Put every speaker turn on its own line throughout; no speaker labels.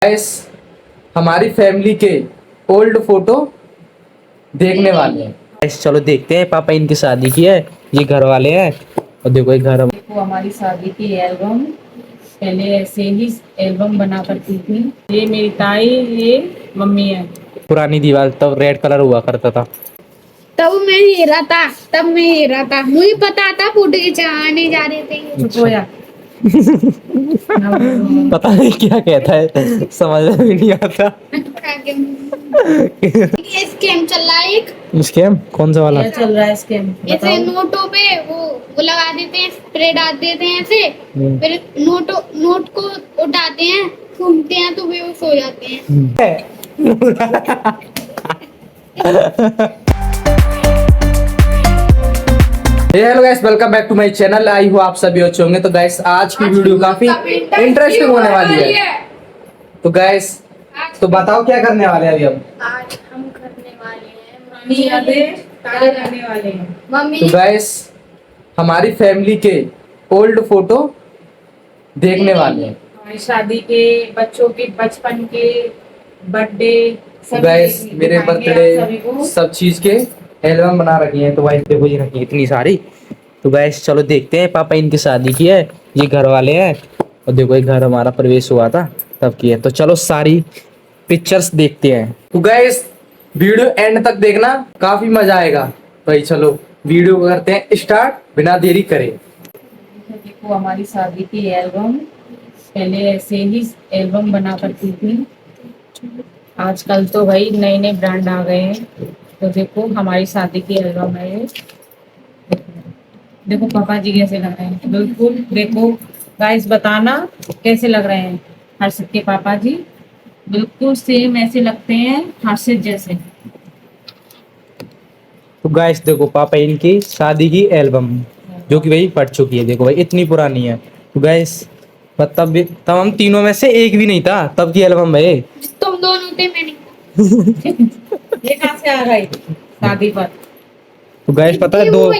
Guys हमारी family के old photo देखने वाले हैं। गाइस चलो देखते हैं। पापा इनकी शादी की है, ये घर वाले हैं और देखो ये घर।
देखो हमारी शादी की एल्बम पहले ऐसे ही एल्बम बना करती थी। ये मेरी ताई, ये मम्मी है।
पुरानी दीवार तब रेड कलर हुआ करता था।
तब मैं हेरा था मुझे पता था फोटो खिंचाने जा रहे थे।
चुप हो जा।
पता नहीं क्या कहता है, समझ में भी नहीं आता।
ये स्कैम चल रहा है एक।
स्कैम कौन सा वाला?
क्या चल रहा है स्कैम?
ऐसे नोटों पे वो लगा देते हैं, स्प्रे डाल देते हैं ऐसे, फिर नोट को उठाते हैं, घूमते हैं तो बेहोश हो जाते हैं।
Hello guys, welcome back to my channel. आई हो आप सभी अच्छे होंगे। तो गाइस आज की वीडियो काफी इंटरेस्टिंग होने वाली है। तो गाइस तो बताओ क्या करने वाले हैं अभी हम?
आज हम करने वाले हैं
पुरानी यादें ताज़ा करने वाले हैं।
मम्मी।
तो गाइस हमारी फैमिली के ओल्ड फोटो देखने वाले हैं।
हमारी शादी के, बच्चों के बचपन के, बर्थडे,
तो गाइस मेरे बर्थडे सब चीज के एल्बम बना रखी है। तो गाइस देखो ये रखी है इतनी सारी। तो गाइस चलो देखते हैं। पापा इनकी शादी की है, ये घर वाले हैं और देखो ये घर हमारा प्रवेश हुआ था तब की है। तो चलो सारी पिक्चर्स देखते हैं। तो गाइस वीडियो एंड तक देखना, काफी मजा आएगा। भाई चलो वीडियो को करते हैं स्टार्ट बिना देरी करे।
देखो हमारी शादी की एल्बम पहले ऐसे ही एल्बम बना करती थी। आजकल तो भाई नए नए ब्रांड आ गए हैं। तो देखो हमारी शादी की एल्बम है ये। देखो पापा जी कैसे लग रहे हैं, बिल्कुल। देखो गाइस बताना कैसे लग रहे हैं हर्षित के पापा जी। बिल्कुल सेम ऐसे लगते हैं हर्षित जैसे।
तो गाइस देखो पापा इनकी शादी की एल्बम जो कि भाई पढ़ चुकी है। देखो भाई इतनी पुरानी है। तो गाइस तब हम तीनों में से एक भी नहीं था तब की एल्बम है।
तुम दोनों थे, मैं नहीं।
ये कहाँ से आ गई शादी पर?
तो गाइस पता है दो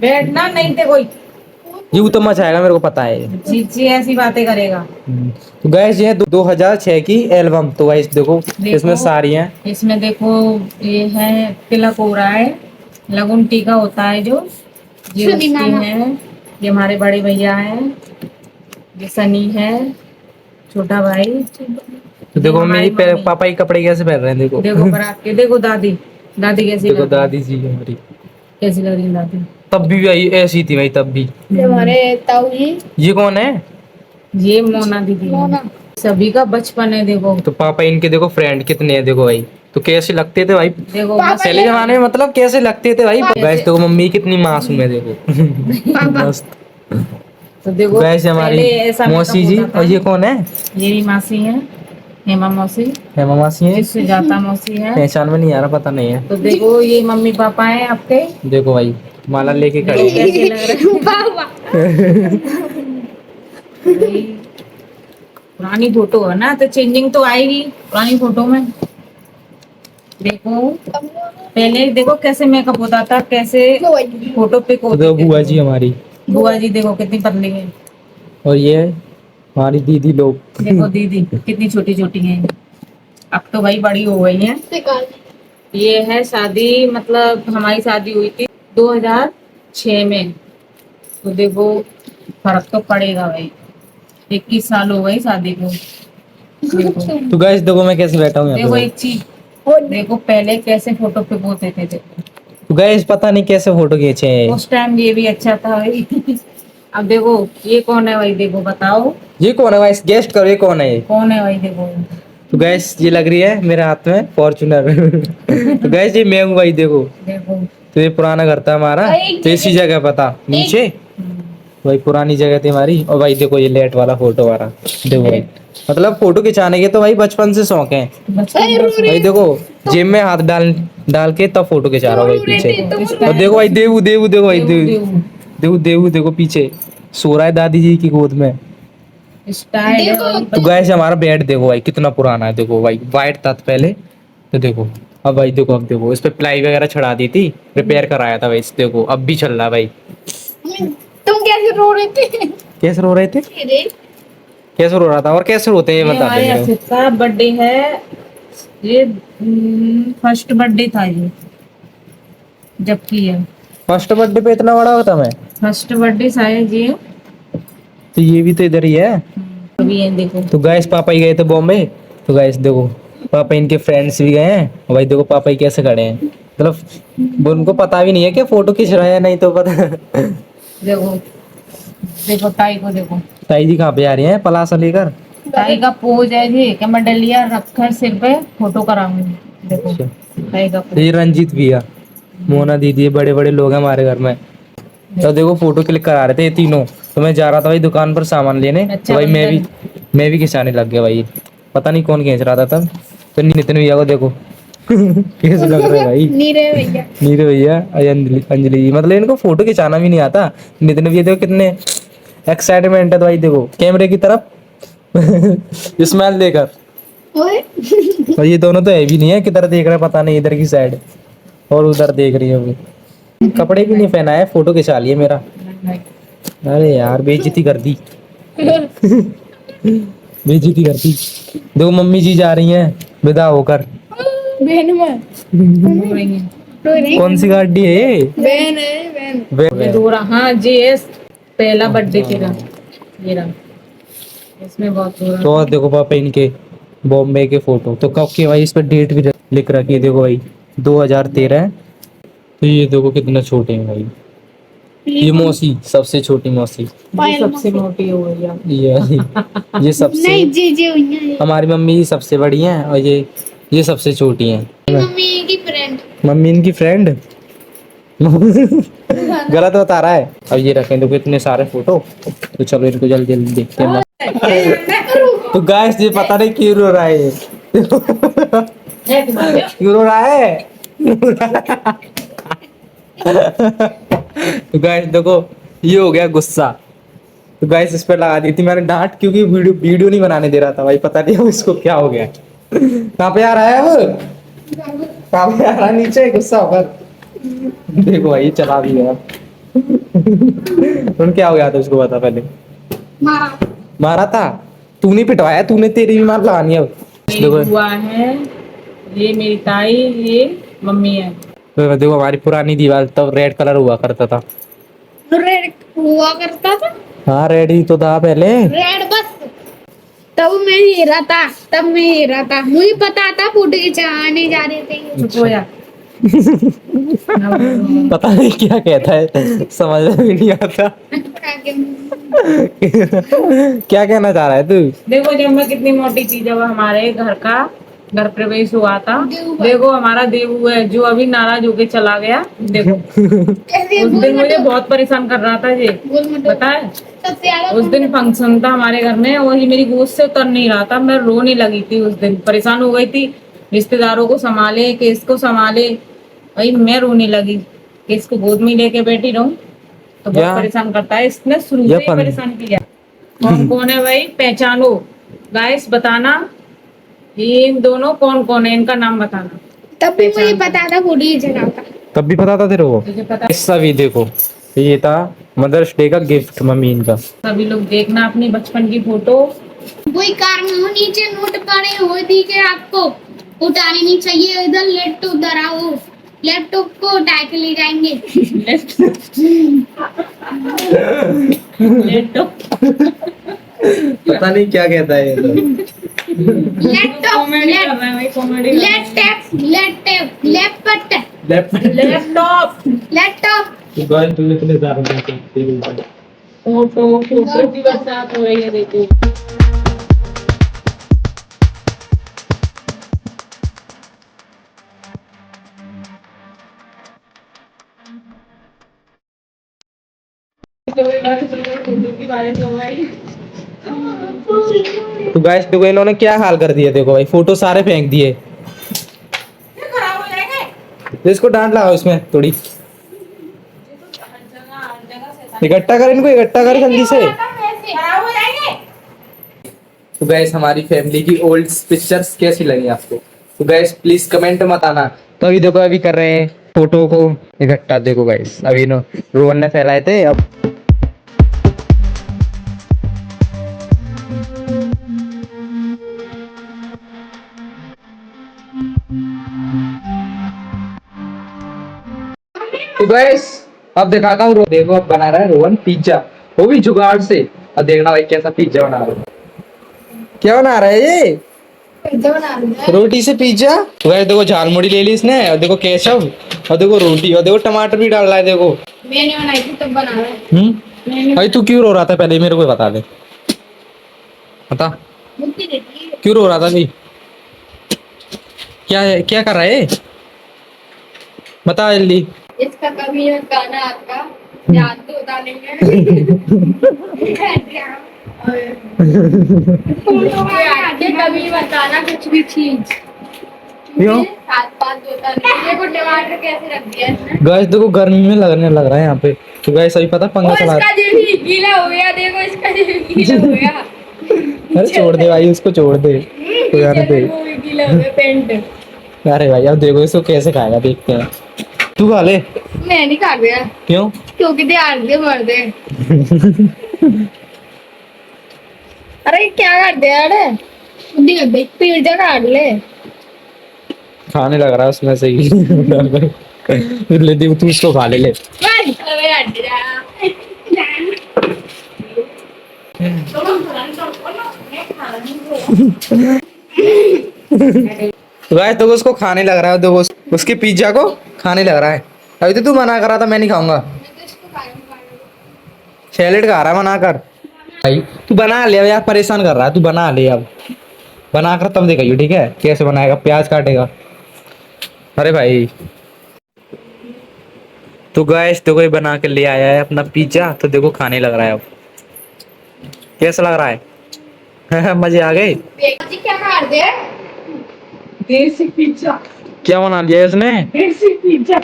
बैठना नहीं थे कोई।
ये तो मचाएगा, मेरे को पता है।
जी ऐसी बातें करेगा।
तो गाइस ये 2006 की एल्बम। तो गाइस देखो इसमें सारी हैं।
इसमें देखो ये है तिलक हो रहा है, लगुन टीका होता है जो, ये
सनी
उसके
मामा।
हैं। ये हमारे बड़े भैया हैं, ये सनी है छोटा भाई।
तो देखो मेरी पापा के कपड़े कैसे पहन रहे हैं। देखो
देखो बारात के, देखो दादी कैसी
देखो
लग रही है?
दादी जी हमारी
कैसी लग रही है दादी?
तब भी भाई ऐसी थी भाई तब भी।
हमारे ताऊ जी।
ये कौन है?
ये मोना दीदी है।
मोना।
सभी का बचपन है देखो।
तो पापा इनके देखो फ्रेंड कितने हैं देखो भाई। तो कैसे लगते थे भाई
देखो
पहले जमाने में, मतलब कैसे लगते थे भाई। गाइस देखो मम्मी कितनी मासूम है देखो। मस्त।
तो देखो
गाइस हमारी
पहले ऐसा
मौसी जी।
होता था।
और ये कौन है?
ये भी मासी है, हेमा मौसी।
हेमा मासी है।
जिससे जाता मौसी है।
पहचान में नहीं आ रहा, पता नहीं है।
तो देखो ये मम्मी पापा हैं आपके।
देखो भाई माला लेके खड़े
देखो कैसे लग रहे हैं। भाई, पुरानी फोटो है ना तो चेंजिंग तो आएगी पुरानी फोटो में। देखो पहले देखो कैसे मेकअप होता था, कैसे फोटो पिक
तो
होते
देखो
थे।
बुआ जी हमारी।
बुआ जी देखो कितनी पतली है।
और ये हमारी दीदी लोग।
देखो दीदी कितनी छोटी छोटी हैं। अब तो भाई बड़ी हो गई हैं। ये है शादी, मतलब हमारी शादी हुई थी 2006 में। तो देखो फर्क तो पड़ेगा भाई, 21 साल हो गई शादी को। देखो
तो गाइस देखो मैं कैसे बैठा हूँ यहाँ
देखो
पे।
एक चीज, देखो पहले कैसे फोटो पे होते थे। देखो
तो गाइस पता नहीं कैसे फोटो खींचे हैं।
उस टाइम ये भी अच्छा था भाई। अब देखो ये कौन है भाई, देखो बताओ
ये कौन है गाइस, गेस्ट करो ये कौन है ये।
कौन है भाई। देखो
तो गैस ये लग रही है मेरे हाथ में फॉर्च्यूनर। तो गैस ये मैं हूँ भाई देखो।
देखो
तो ये पुराना घर था हमारा। तो इसी जगह पता नीचे भाई पुरानी जगह थी हमारी। और भाई देखो ये लेट वाला फोटो हमारा। देखो भाई मतलब फोटो खिंचाने के तो भाई बचपन से शौक है भाई। देखो जेब में हाथ डाल डाल के तब फोटो खिंचा रहा हूँ भाई पीछे। और देखो भाई देवू देवू देखो भाई देवू देवू देखो पीछे सो रहा है दादी जी की गोद में।
स्टाइल है भाई।
तो गैस हमारा बेड देखो भाई कितना पुराना है। देखो भाई वाइट था पहले। तो देखो अब भाई देखो, अब देखो इस पे प्लाई वगैरह चढ़ा दी थी, रिपेयर कराया था भाई। देखो अब भी चल रहा है भाई।
तुम कैसे रो रहे थे?
कैसे रो रहे थे? कैसे रो रहा था और कैसे रोते हैं ये बता
हमारे
दे मेरे
अर्षित का बर्थडे है। ये फर्स्ट बर्थडे था ये जब की है।
फर्स्ट बर्थडे पे इतना बड़ा होता मैं,
फर्स्ट बर्थडे शायद ये।
तो ये भी तो इधर ही है।
अभी ये देखो।
तो गाइस पापा ही गए थे बॉम्बे, तो गाइस देखो पापा इनके फ्रेंड्स भी गए हैं और भाई देखो पापा ही कैसे खड़े हैं, मतलब वो उनको पता भी नहीं है कि फोटो खींच रहे हैं, नहीं तो पता।
देखो देखो ताई को देखो।
ताई जी कहाँ पे आ रही हैं पलासा लेकर?
ताई का पोज है जी कि मैं डलिया रखकर सिर पे फोटो कराऊंगी। देखो ताई का पोज।
ये रंजीत भैया, मोना दीदी, बड़े बड़े लोग हैं हमारे घर में। तो देखो फोटो क्लिक करा रहे थे ये तीनों, तो मैं जा रहा था भाई दुकान पर सामान लेने,
अच्छा
तो भाई मैं भी खिंचाने लग गया भाई, पता नहीं कौन खींच रहा था तब। तो नितिन भैया को देखो कैसे लग रहा है भाई, नीरे भैया अंजलि अंजलि जी, मतलब इनको फोटो खिंचाना भी नहीं आता। नितिन भैया देखो कितने एक्साइटमेंट है, तो भाई देखो कैमरे की तरफ स्माइल देकर। और ये दोनों तो है भी नहीं है, किधर देख रहा है पता नहीं, इधर की साइड और उधर देख रही है वो। कपड़े भी नहीं पहना है, फोटो खिंचा लिए मेरा। अरे यार बेइज्जती कर दी बेइज्जती कर दी। देखो मम्मी जी जा रही हैं विदा होकर। कौन सी गाड़ी है ये?
ये दूरा हाँ जी पहला बर्थडे तेरा ये रहा। इसमें बहुत दूरा।
तो और देखो पापा इनके बॉम्बे के फोटो, तो कब के भाई इस पर डेट भी लिख रखी है, देखो भाई 2013 है। तो ये देखो कितना छोटे हैं भाई, ये मौसी सबसे छोटी मौसी,
ये सबसे मोटी हो गई अब।
ये सबसे
नहीं जी हुई है।
हमारी मम्मी सबसे बड़ी हैं और ये सबसे छोटी हैं।
मम्मी की फ्रेंड।
मम्मी इनकी फ्रेंड गलत बता रहा है। अब ये रखें देखो इतने सारे फोटो, तो चलो इनको जल्दी जल्दी देखते हैं। तो गाइस ये पता नहीं क्यों रो रहा है ये क्यों रो रहा है तो गाइस देखो ये हो गया गुस्सा। तो गाइस इस पर लगा दी थी मैंने डांट, क्योंकि वीडियो नहीं बनाने दे रहा था भाई, पता नहीं इसको क्या हो गया। कहाँ पे आ रहा है अब, कहाँ पे आ रहा है नीचे गुस्सा होकर। देखो भाई चला भी गया उन क्या हो गया था उसको बता पहले। मारा था तूने, पिटवाया तूने, तेरी भी मार लगानी है।
मेरी बुआ है, ये मेरी ताई, ये मम्मी है।
तो देखो हमारी पुरानी दीवार तब रेड कलर हुआ करता था।
रेड हुआ करता था।
हाँ रेड ही तो था पहले।
रेड बस तब मैं हीरा था, तब मैं हीरा था, मुझे पता था फोटो खिंचाने जा रहे थे।
चुप हो जा।
पता नहीं क्या कहता है, समझ में भी नहीं आता क्या कहना चाह रहा है तू।
देखो जब मैं कितनी मोटी थी, जब हमारे घर का घर प्रवेश हुआ था, देखो हमारा देवू है जो अभी नाराज होके चला गया। देखो उस दिन मुझे बहुत परेशान कर रहा था ये, पता है। उस दिन फंक्शन था हमारे घर में और ये मेरी गोद से उतर नहीं रहा था, मैं रोने लगी थी उस दिन, परेशान हो गई थी। रिश्तेदारों को संभाले, केस को संभाले, भाई मैं रोने लगी कि इसको गोद में लेके बैठी रहूं, तो बहुत परेशान करता है। इसने शुरू से ही परेशान किया। कौन है भाई, पहचानो गाइस, बताना ये इन दोनों कौन कौन है, इनका नाम बताना।
तब भी मुझे पता था फोटो खिंचाना था।
तब भी पता था तेरे को?
मुझे पता।
सभी देखो ये था मदर्स डे का गिफ्ट मम्मी इनका।
सभी लोग देखना अपनी बचपन की फोटो।
कोई कारण हो नीचे नोट पड़े हो दीजिए, आपको उठाने नहीं चाहिए, इधर लैपटॉप उधर आओ, लैपटॉप को उठा के ले जाएंगे।
लैपटॉप
पता नहीं क्या कहता है ये तो।
लैपटॉप
कॉमेडी कर रहा है भाई, comedy.
Laptop laptop laptop
laptop
laptop
guys तूने इतने सारे तेरे ऊपर
फोटो की बरसात हो रही है, देखो।
तो गाइस देखो इन्होंने क्या हाल कर दिया, देखो भाई फोटो सारे फेंक दिए।
खराब हो जाएंगे।
तो इसको डांट लगाओ इसमें थोड़ी, इकट्ठा कर इनको, इकट्ठा कर जल्दी से।
खराब हो जाएंगे।
तो गाइस हमारी फैमिली की ओल्ड पिक्चर्स कैसी लगी आपको? तो गाइस प्लीज कमेंट मत आना। तो अभी देखो अभी कर रहे हैं फोटो को इकट्ठा। देखो गाइस अभी रोहन ने फैलाए थे, अब तो गैस अब दिखाता हूँ, देखो अब बना रहा है रोहन पिज्जा, वो भी जुगाड़ से। अब देखना भाई कैसा पिज्जा बना रहा है। क्या बना रहा है ये? रोटी से पिज्जा। तो गैस देखो झालमुड़ी ले ली इसने, और देखो केचप, और देखो रोटी, और देखो टमाटर भी डाल रहा है। देखो
मैंने बनाई थी तब बना रहा है।
भाई तू क्यों रो रहा था पहले मेरे को बता दे, बता क्यों रो रहा था भाई? क्या है, क्या कर रहा है? बता जल्दी।
इसका कभी गाना आपका याद तो होता नहीं है। कभी बताना कुछ भी चीज
क्यों?
हाथ पाथ धोता नहीं है। देखो टमाटर कैसे रख दिया इसने।
गैस देखो गर्मी में लगने लग रहा है यहाँ पे। तो गैस अभी पता पंखा चला।
इसका जो भी गीला हो गया, देखो इसका जो भी गीला हो गया।
अरे छोड़ दे भाई, उसको छोड़ दे, तो जाने दे।
वो भी गीला हो गया पेंट।
अरे भाई अब देखो इसको कैसे खाएगा, देखते हैं। तू खा ले।
मैं नहीं खा गया
क्यों?
क्योंकि ध्यान दे मर दे। अरे क्या कर दिया यार, पिज्जा काट ले।
खाने लग रहा है उसमें से ही। ले दे, तू इसको खा ले ले। गाइस देखो उसको खाने लग रहा है, देखो उसके पिज्जा को खाने लग रहा है। अभी तो तू मना कर रहा था मैं नहीं खाऊंगा। सैलेड खा रहा है, मना कर भाई। तू बना ले यार, परेशान कर रहा है, तू बना ले अब। बना कर तब दिखाइए, ठीक है कैसे बनाएगा, प्याज काटेगा। अरे भाई तो गाइस देखो ये बना के ले आया है अपना पिज्जा, तो देखो खाने लग रहा है। अब कैसा लग रहा है? मजे आ गए।
क्या काट दे?
देसी पिज्जा।
क्या बना लिया इसने?
देसी पिज्जा।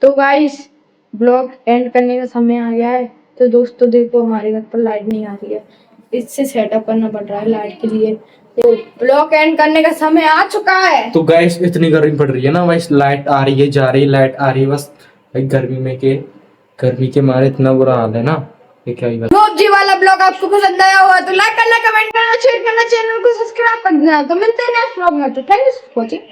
तो गाइस ब्लॉग एंड करने का समय आ गया है। तो दोस्तों देखो हमारे घर पर लाइट नहीं आ रही है, इससे सेटअप करना पड़ रहा है लाइट के लिए। तो ब्लॉग एंड करने का समय आ चुका है।
तो गाइस इतनी गर्मी पड़ रही है ना, बस लाइट आ रही है जा रही है, लाइट आ रही है बस। भाई गर्मी के मारे इतना बुरा हाल है ना, ये क्या ही बात।
रोज जी वाला ब्लॉग आपको पसंद आया हुआ तो लाइक करना, कमेंट करना, शेयर करना, चैनल को सब्सक्राइब करना। तो मिलते हैं नेक्स्ट ब्लॉग में। तो थैंक यू फॉर वॉचिंग।